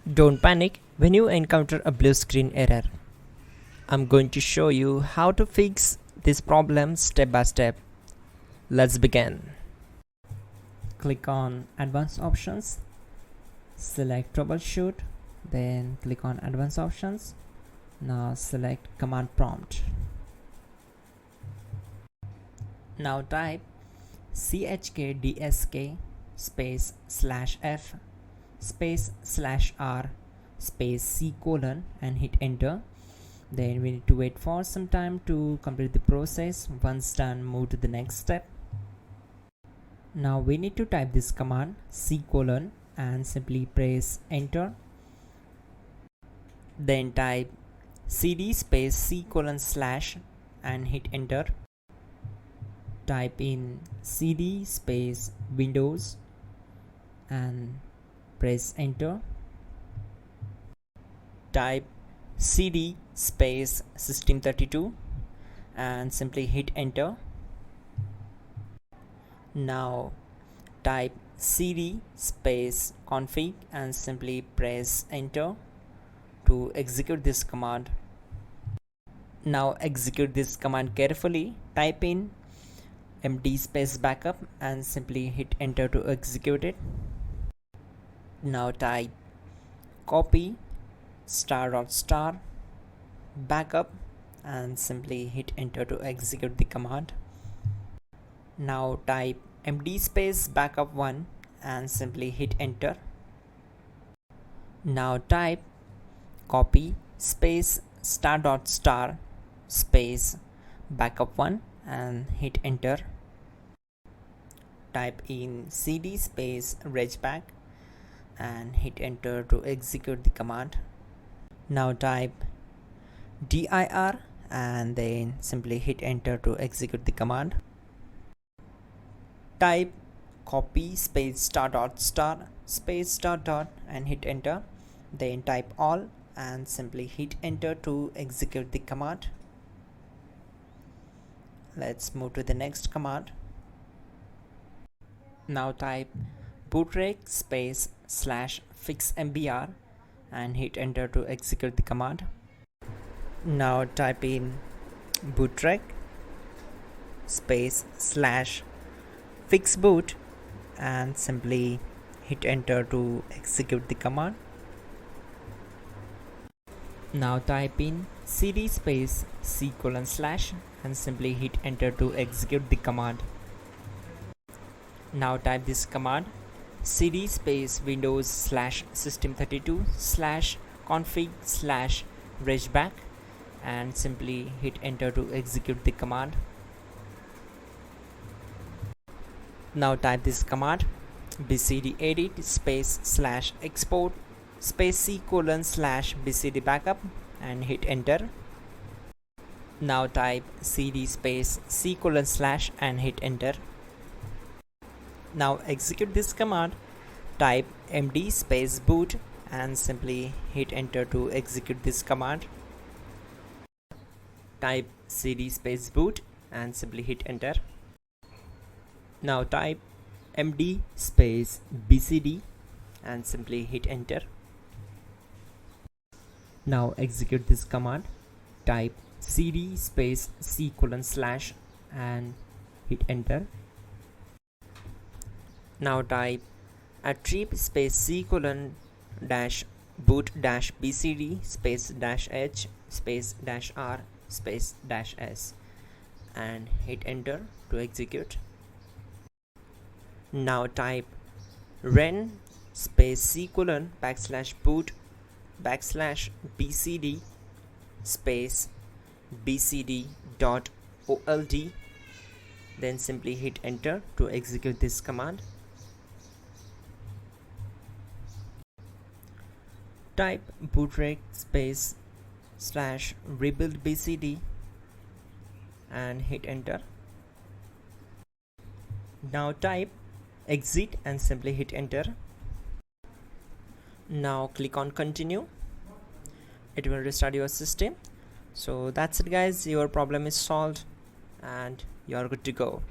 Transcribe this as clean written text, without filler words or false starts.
Don't panic when you encounter a blue screen error. I'm going to show you how to fix this problem step by step. Let's begin. Click on Advanced Options, select Troubleshoot, then click on Advanced Options. Now select Command Prompt. Now type chkdsk space /f space /r space c : and hit enter. Then we need to wait for some time to complete the process. Once done, move to the next step. Now we need to type this command c : and simply press enter. Then type cd space c : / and hit enter. Type in cd space Windows and press enter. Type cd space system32 and simply hit enter. Now type cd space config and simply press enter to execute this command. Now execute this command carefully. Type in md space backup and simply hit enter to execute it. Now type copy *** backup and simply hit enter to execute the command. Now type md space backup1 and simply hit enter. Now type copy space ** space backup1 and hit enter. Type in cd space regback and hit enter to execute the command. Now type dir and then simply hit enter to execute the command. Type copy space ** space .. and hit enter. Then type all and simply hit enter to execute the command. Let's move to the next command. Now type bootrec space /fixmbr and hit enter to execute the command. Now type in bootrec space /fixboot and simply hit enter to execute the command. Now type in cd space c : / and simply hit enter to execute the command. Now type this command cd space Windows /system32 /config /regback and simply hit enter to execute the command. Now type this command bcd edit space /export space c : /bcd backup and hit enter. Now type cd space c : / and hit enter. Now execute this command. Type md space boot and simply hit enter to execute this command. Type cd space boot and simply hit enter. Now type md space bcd and simply hit enter. Now execute this command. Type cd space c : / and hit enter. Now type attrib space c : -boot -bcd space -h space -r space -s and hit enter to execute. Now type ren space c : \boot \bcd space bcd.old, then simply hit enter to execute this command. Type bootrec space /rebuild bcd and hit enter. Now type exit and simply hit enter. Now click on continue. It will restart your system. So that's it guys, your problem is solved and you are good to go.